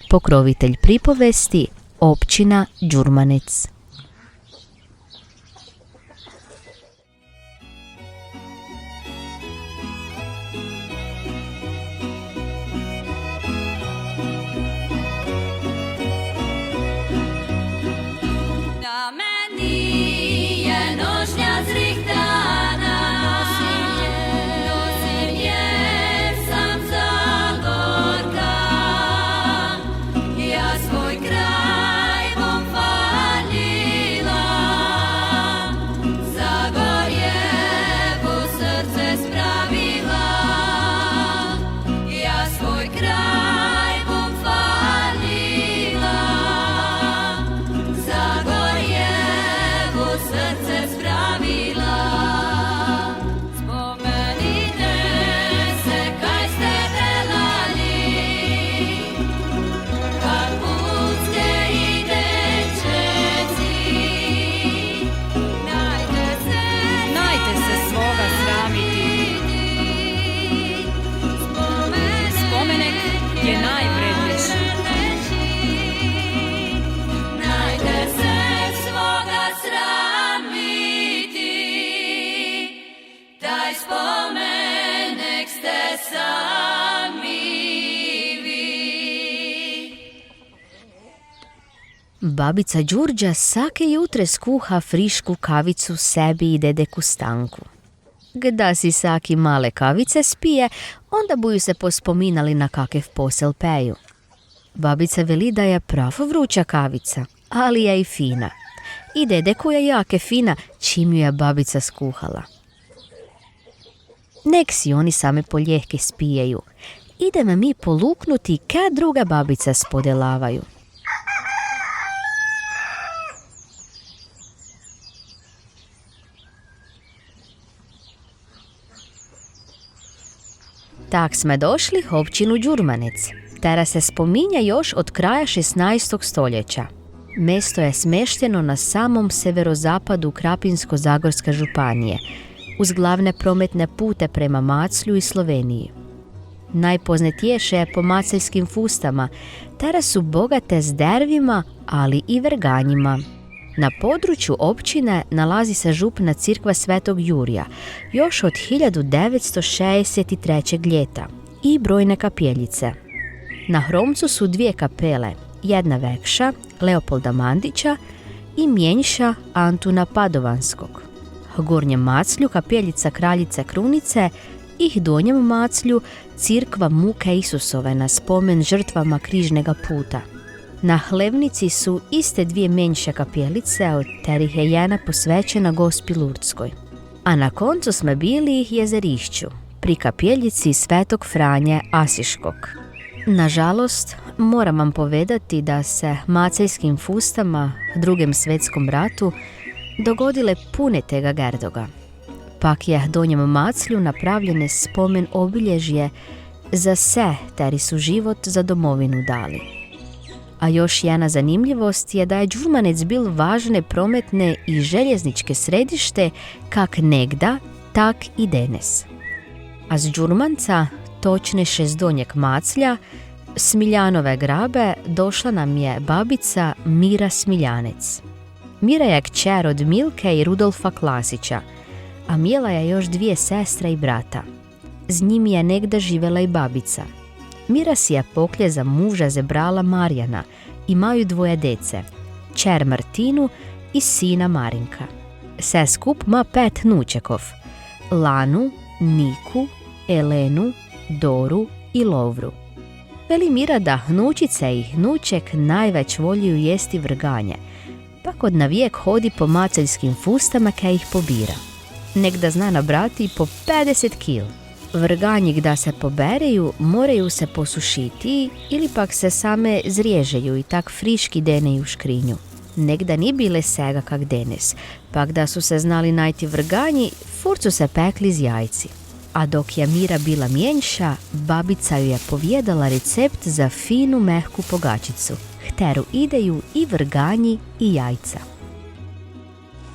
Pokrovitelj pripovesti, općina Đurmanec. Babica Đurđa svake jutre skuha frišku kavicu sebi i dedeku Stanku. Gda si saki male kavice spije, onda buju se pospominali na kakev posel peju. Babica veli da je pravo vruća kavica, ali je i fina. I dedeku je jake fina, čim ju je babica skuhala. Nek si oni same poljehke spijeju. Idemo mi poluknuti kad druga babica spodelavaju. Tak sme došli u općinu Đurmanec. Tera se spominja još od kraja 16. stoljeća. Mesto je smješteno na samom severozapadu Krapinsko-Zagorske županije, uz glavne prometne pute prema Maclju i Sloveniji. Najpoznatijše je po maceljskim fustama, tera su bogate s dervima, ali i vrganjima. Na području općine nalazi se župna crkva Svetog Jurija, još od 1963. ljeta, i brojne kapjeljice. Na Hromcu su dvije kapele, jedna vekša, Leopolda Mandića, i mjenjša Antuna Padovanskog. Gornjem Maclju kapjeljica Kraljice Krunice i donjem Maclju crkva Muke Isusove na spomen žrtvama križnega puta. Na Hlevnici su iste dvije menše kapjelice, od terih je jedna posvećena Gospi Lurdskoj. A na koncu smo bili Jezerišću, pri kapjeljici Svetog Franje Asiškog. Nažalost, moram vam povedati da se maceljskim fustama u Drugem svjetskom ratu dogodile pune tega gerdoga. Pak je donjem Maclju napravljene spomen obilježje za sve, teri su život za domovinu dali. A još jedna zanimljivost je da je Đurmanec bil važne prometne i željezničke središte kak negda, tak i danes. A z Đurmanca, točneše z Donjeg Maclja, Smiljanove grabe, došla nam je babica Mira Smiljanec. Mira je kćer od Milke i Rudolfa Klasića, a mijela je još dvije sestre i brata. Z njimi je negda živela i babica. Mira si je poklje za muža zebrala Marjana, imaju dvoje dece, čer Martinu i sina Marinka. Se skup ma 5 nučekov, Lanu, Niku, Elenu, Doru i Lovru. Veli Mira da hnučice i hnuček najveć voliju jesti vrganje, pa kod navijek hodi po maceljskim fustama kaj ih pobira. Negda zna nabrati po 50 kil. Vrganji gda se pobereju, moraju se posušiti ili pak se same zrježeju i tak friški deneju u škrinju. Negda ni bile sega kak denes, pak da su se znali najti vrganji, furcu se pekli z jajci. A dok je Mira bila mjenša, babica ju je povjedala recept za finu mehku pogačicu.Hteru ideju i vrganji i jajca.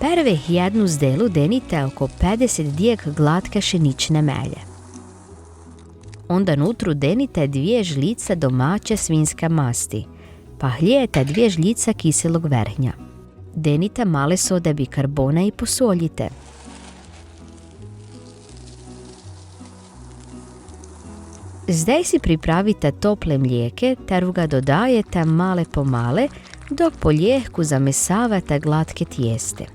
Prve jednu zdelu denite oko 50 dijek glatke šenične melje. Onda nutru denite 2 žlice domaće svinjske masti, pa hlijete 2 žlice kiselog vrhnja. Denite male sode bikarbona i posoljite. Zdaj si pripravite tople mlijeke ter ga dodajete male po male, dok poljehku zamesavate glatke tijeste.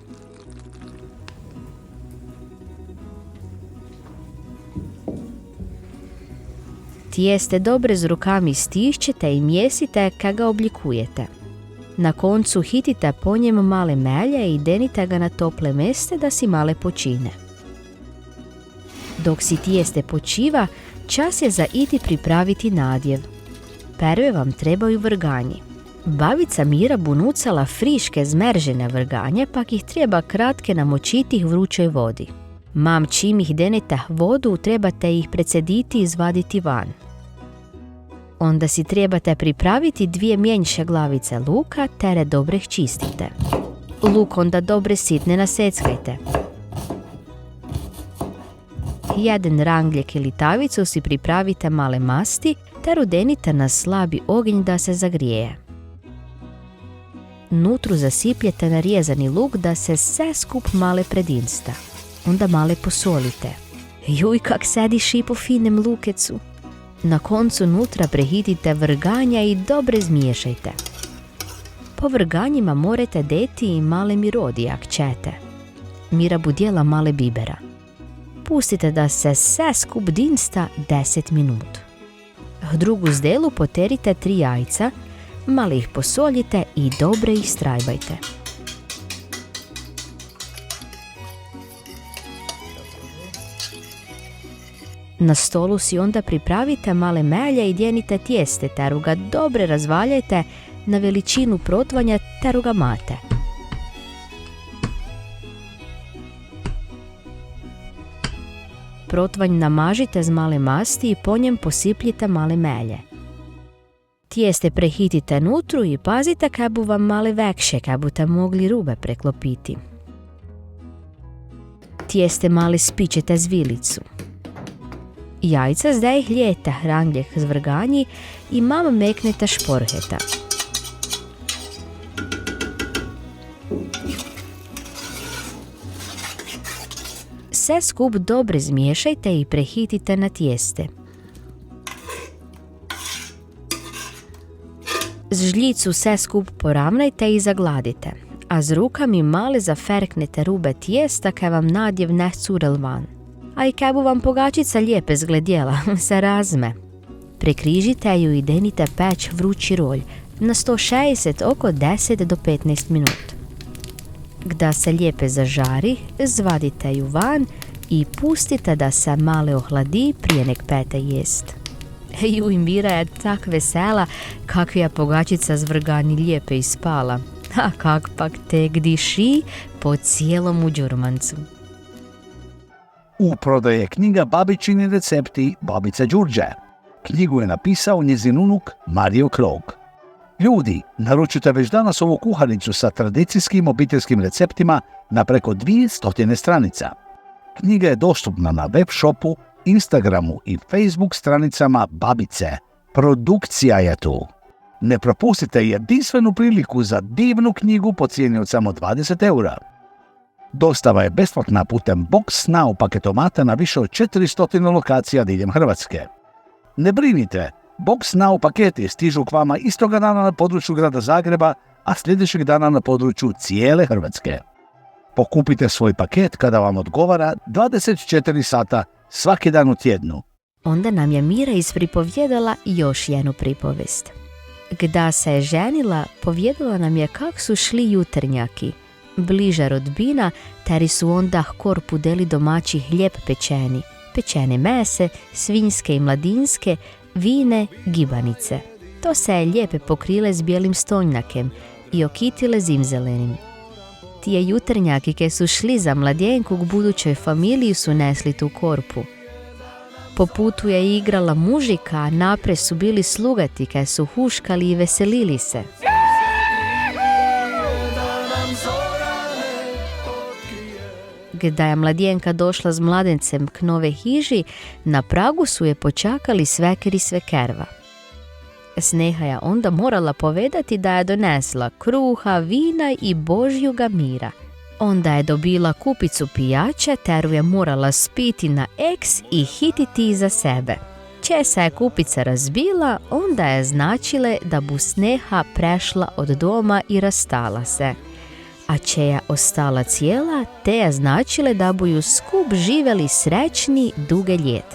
Tijeste dobre z rukami stišćete i mjesite kad ga oblikujete. Na koncu hitite po njem male melje i denite ga na tople meste da si male počine. Dok si tijeste počiva, čas je za iti pripraviti nadjev. Prve vam trebaju vrganji. Babica Mira bunucala friške zmeržene vrganje, pak ih treba kratke namočiti v vrućoj vodi. Mam čim ih denete vodu, trebate ih precediti i izvaditi van. Onda si trebate pripraviti 2 mjenjše glavice luka, tere dobro ih čistite. Luk onda dobre sitne naseckajte. 1 rangljek ili tavicu si pripravite male masti, ter udenite na slabi ognj da se zagrijeje. Nutru zasipljete narezani luk da se sve skup male predinsta. Onda male posolite. Juj, kak sediši po finem lukecu. Na koncu nutra prehitite vrganja i dobre zmiješajte. Po vrganjima morate deti i male mirodi ak ćete. Mira budjela male bibera. Pustite da se sve skup dinsta 10 minut. Drugu zdelu poterite 3 jajca, malo ih posoljite i dobre ih strajbajte. Na stolu si onda pripravite male melje i djenite tijeste, ter ga dobre razvaljajte na veličinu protvanja ter ga mate. Protvanj namažite z male masti i po njem posipljite male melje. Tijeste prehitite nutru i pazite kaj bu vam male vekše, kaj bute mogli rube preklopiti. Tijeste male spičete z vilicu. Jajca zdaj hljete rangljeh z vrganji i mam meknete šporheta. Sve skup dobro zmiješajte i prehitite na tijeste. Z žljicu sve skup poravnajte i zagladite, a z rukami male zaferknete rube tijesta kaj vam nadjev ne curel van. A i kaj bu vam pogačica lijepe zgledjela, se razme. Prekrižite ju i denite peć vrući rolj na 160 oko 10 do 15 minut. Gda se lijepe zažari, zvadite ju van i pustite da se male ohladi prije nek pete jest. Juj, Mira je tak vesela kak je pogačica z vrgani lijepe ispala, a kak pak tek diši po cijelom đurmancu. U prodaji je knjiga Babičini recepti babice Đurđe. Knjigu je napisao njezin unuk Mario Krog. Ljudi, naručite već danas ovu kuharicu sa tradicijskim obiteljskim receptima na preko 200 stranica. Knjiga je dostupna na web shopu, Instagramu i Facebook stranicama Babice. Produkcija je tu. Ne propustite jedinstvenu priliku za divnu knjigu po cijeni od samo 20 eura. Dostava je besplatna putem Box Now paketomata na više od 400 lokacija diljem Hrvatske. Ne brinite, Box Now paketi stižu k vama istoga dana na području grada Zagreba, a sljedećeg dana na području cijele Hrvatske. Pokupite svoj paket kada vam odgovara 24 sata svaki dan u tjednu. Onda nam je Mira ispripovjedala još jednu pripovest. Gda se je ženila, povjedala nam je kak su šli jutrnjaki. Bliža rodbina, teri su onda korpu deli domaći hljeb pečeni. Pečene mese, svinjske i mladinske, vine, gibanice. To se je lijepe pokrile s bijelim stonjnakem i okitile zimzelenim. Tije jutrnjaki ke su šli za mladjenku k budućoj familiji su nesli tu korpu. Po putu je igrala mužika, a napre su bili slugati kaj su huškali i veselili se. Gda je mladjenka došla s mladencem k nove hiži, na pragu su je počakali sveker i svekerva. Sneha je onda morala povedati da je donesla kruha, vina i Božjuga mira. Onda je dobila kupicu pijače, teru je morala spiti na eks i hititi iza sebe. Če se je kupica razbila, onda je značile da bu Sneha prešla od doma i rastala se. A če je ostala cijela, te je značile da bu ju skup živeli srećni duge ljet.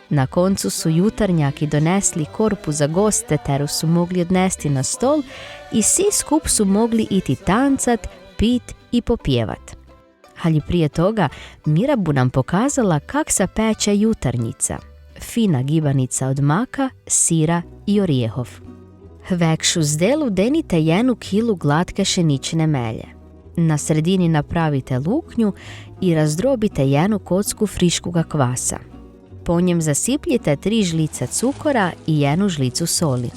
Na koncu su jutarnjaki donesli korpu za goste, teru su mogli odnesti na stol i svi skup su mogli iti tancat, pit i popjevat. Ali prije toga Mira bu nam pokazala kak se peče jutarnjica. Fina gibanica od maka, sira i orijehov. Vekšu zdelu denite 1 kilu glatke šenične melje. Na sredini napravite luknju i razdrobite 1 kocku friškoga kvasa. Po njem zasipljite 3 žlice cukora i 1 žlicu soli.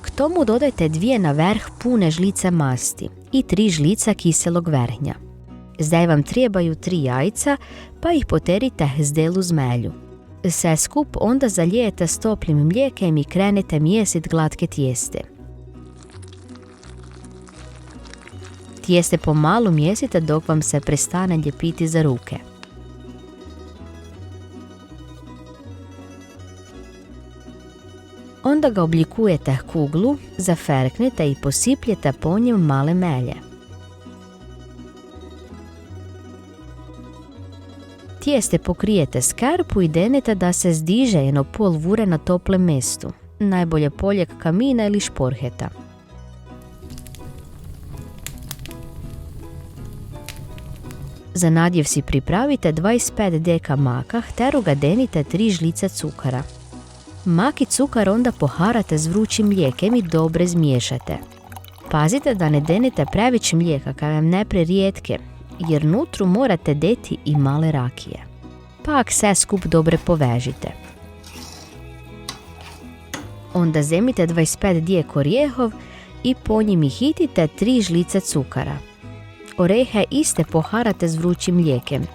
K tomu dodajte 2 na vrh pune žlice masti i 3 žlica kiselog vrhnja. Zdaj vam trebaju 3 jajca, pa ih poterite zdelu zmelju. Sve skup onda zalijete s toplim mlijekem i krenete mjesit glatke tijeste. Tijeste pomalo mjesite dok vam se prestane ljepiti za ruke. Onda ga oblikujete kuglu, zaferknete i posipljete po njem male melje. Tijeste pokrijete skarpu i denete da se zdiže 1,5 vure na toplem mestu, najbolje poljeg kamina ili šporheta. Za nadjev si pripravite 25 deka maka, teru ga denite 3 žlice cukara. Mak i cukar onda poharate s vrućim mlijekem i dobre zmiješate. Pazite da ne denite previše mlijeka kad vam ne prerijetke, jer nutru morate deti i male rakije. Pak sve skup dobre povežite. Onda zemite 25 dijek orijehov i po njim hitite 3 žlice cukara. Orehe iste poharate s vrućim mlijekem.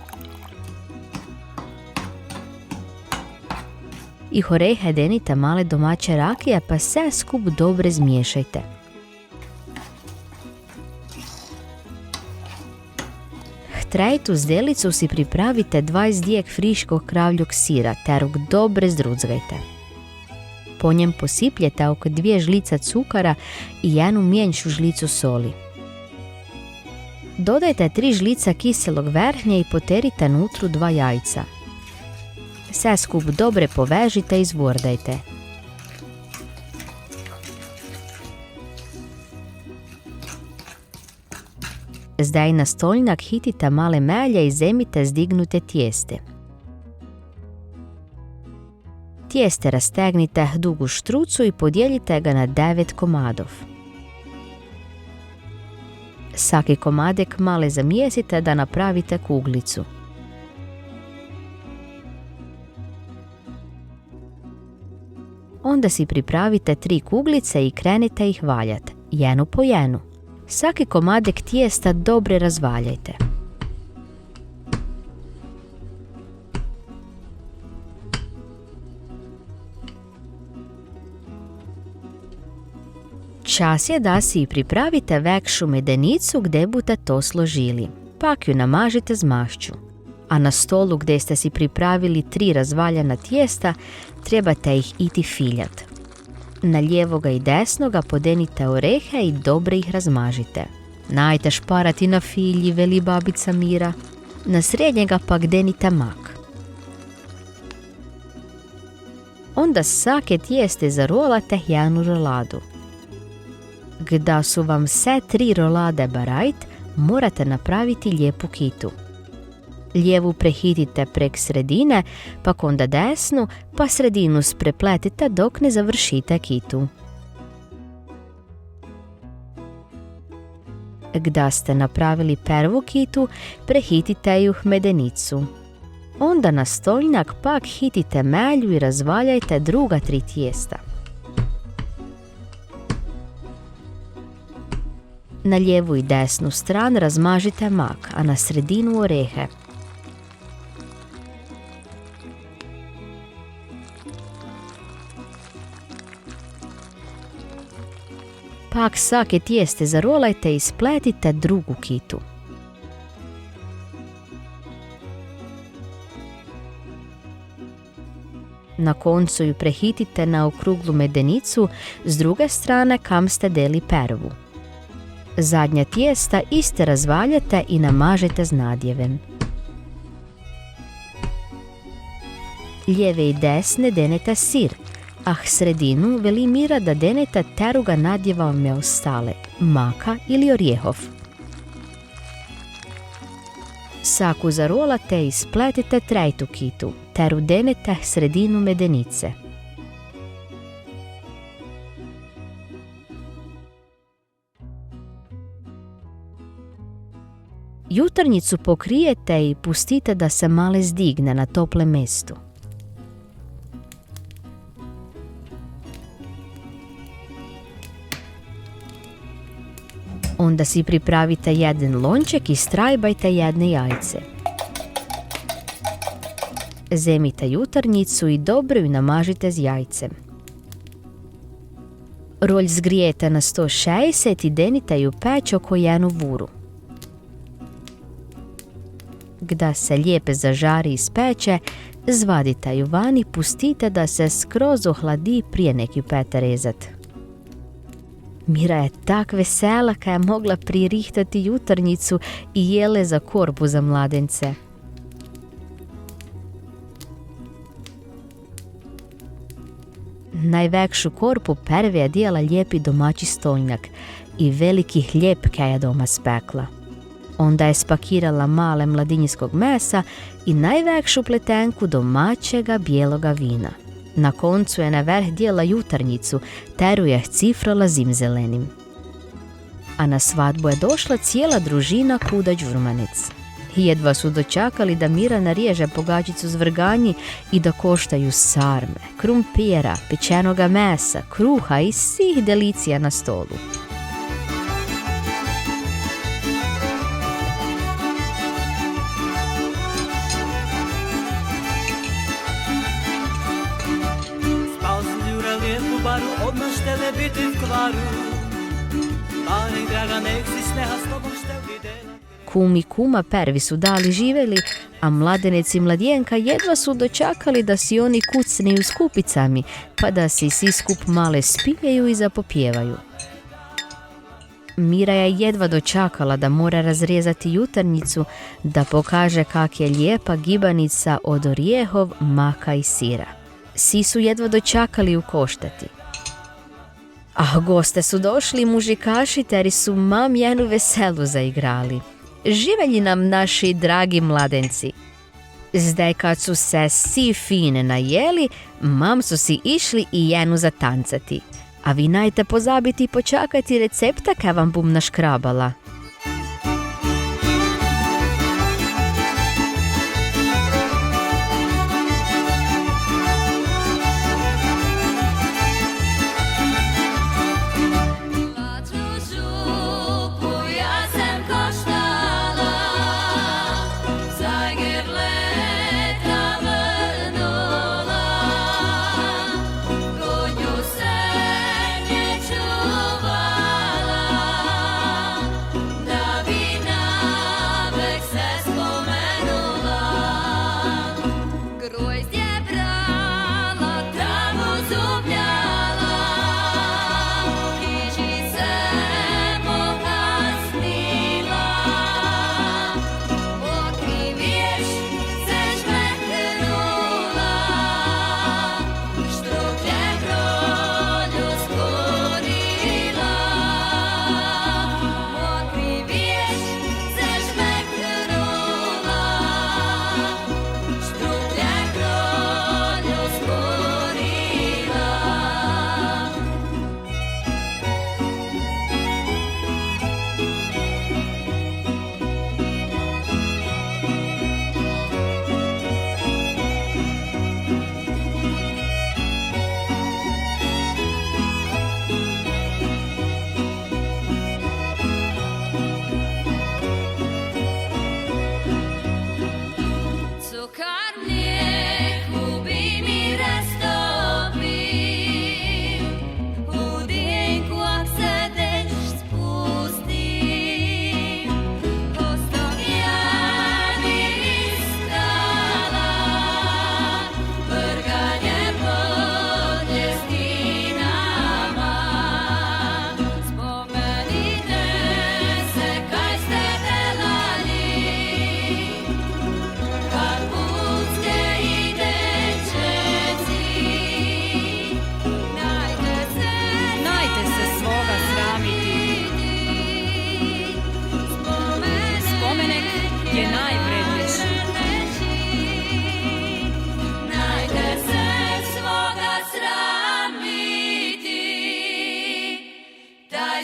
I orehe denite male domaće rakije pa sve skup dobre zmiješajte. Trejtu zdelicu si pripravite 20 dijek friškog kravljog sira, terug dobre zdrucgajte. Po njem posipljete oko 2 žlice cukara i 1 mjenšu žlicu soli. Dodajte 3 žlica kiselog vrhnja i poterite nutru 2 jajca. Sve skup dobre povežite i zvordajte. Zdaj na stolnjak hitite male melje i zemite zdignute tijeste. Tijeste rastegnite dugu štrucu i podijelite ga na 9 komadov. Svaki komadek male zamjesite da napravite kuglicu. Onda si pripravite 3 kuglice i krenite ih valjati, 1 po 1. Svaki komadek tijesta dobro razvaljajte. Čas je da si pripravite vekšu medenicu gdje bute to složili. Pak ju namažite z mašću. A na stolu gdje ste si pripravili 3 razvaljena tijesta, trebate ih iti filjat. Na lijevoga i desnoga podenite orehe i dobro ih razmažite. Najte šparati na filji, veli babica Mira. Na srednjega pak denite mak. Onda svake tijeste zarolate 1 roladu. Gda su vam sve 3 rolade barajt, morate napraviti lijepu kitu. Lijevu prehitite prek sredine, pak onda desnu, pa sredinu sprepletite dok ne završite kitu. Gda ste napravili prvu kitu, prehitite ju medenicu. Onda na stolnjak pak hitite melju i razvaljajte druga 3 tijesta. Na lijevu i desnu stranu razmažite mak, a na sredinu orehe. Pak svake tijeste zarolajte i spletite drugu kitu. Na koncu ju prehitite na okruglu medenicu s druge strane kam ste deli prvu. Zadnja tijesta iste razvaljate i namažete s nadjevem. Lijeve i desne denete sir, a sredinu veli Mira da denete teruga nadjeva ostale, maka ili orjehov. Saku zarolate i spletite trejtu kitu, ter udenete sredinu medenice. Jutarnjicu pokrijete i pustite da se male zdigne na tople mestu. Onda si pripravite jedan lonček i strajbajte jedne jajce. Zemite jutarnjicu i dobro ju namažite s jajcem. Rolj zgrijete na 160 i denite ju peć oko jednu vuru. Gda se lijepe zažari i speče, zvadite ju van i pustite da se skroz ohladi prije neki pete rezat. Mira je tak vesela kad je mogla pririhtati jutarnjicu i jele za korpu za mladence. Najvekšu korpu prve je dijela lijepi domaći stolnjak i veliki hljeb kaj je doma spekla. Onda je spakirala male mladinjskog mesa i najvekšu pletenku domaćega bijeloga vina. Na koncu je na vrh dijela jutarnjicu, teru je cifrala zimzelenim. A na svadbu je došla cijela družina kuda đurmanec. Jedva su dočakali da Mira nariježe pogačicu zvrganji i da koštaju sarme, krumpira, pečenoga mesa, kruha i svih delicija na stolu. Odmah štele biti v kvaru, Marek draga, nek si sneha s tobom štel videla. Kum i kuma prvi su dali živeli, a mladenec i mladjenka jedva su dočakali da si oni kucneju s kupicami, pa da si svi skup male spijaju i zapopjevaju. Mira je jedva dočakala da mora razrezati jutarnjicu da pokaže kak je lijepa gibanica od orjehov, maka i sira. Svi su jedva dočakali ukoštati. A goste su došli mužikaši teri su mam jednu veselu zaigrali. Živelji nam naši dragi mladenci. Zdaj kad su se svi fine najeli, mam su si išli i jednu zatancati. A vi najte pozabiti počakati recepta kaj vam bum naškrabala.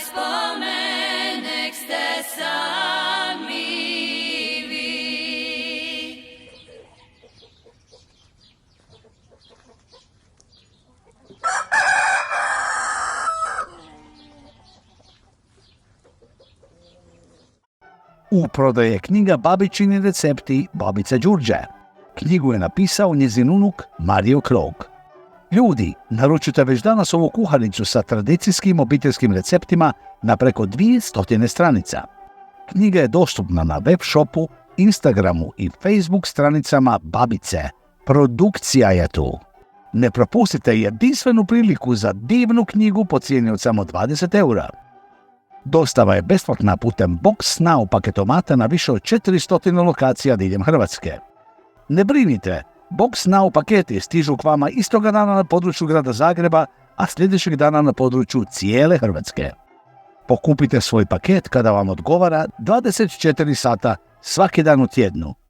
spomen, nek ste sami vi. U prodaji je knjiga Babičini recepti babice Đurđe. Knjigu je napisao njezin unuk Mario Krog. Ljudi, naručite već danas ovu kuharicu sa tradicijskim obiteljskim receptima na preko 200 stranica. Knjiga je dostupna na web shopu, Instagramu i Facebook stranicama Babice. Produkcija je tu. Ne propustite jedinstvenu priliku za divnu knjigu po cijeni od samo 20 eura. Dostava je besplatna putem Box Now paketomata na više od 400 lokacija diljem Hrvatske. Ne brinite, Box Now paketi stižu k vama istoga dana na području grada Zagreba, a sljedećeg dana na području cijele Hrvatske. Pokupite svoj paket kada vam odgovara 24 sata svaki dan u tjednu.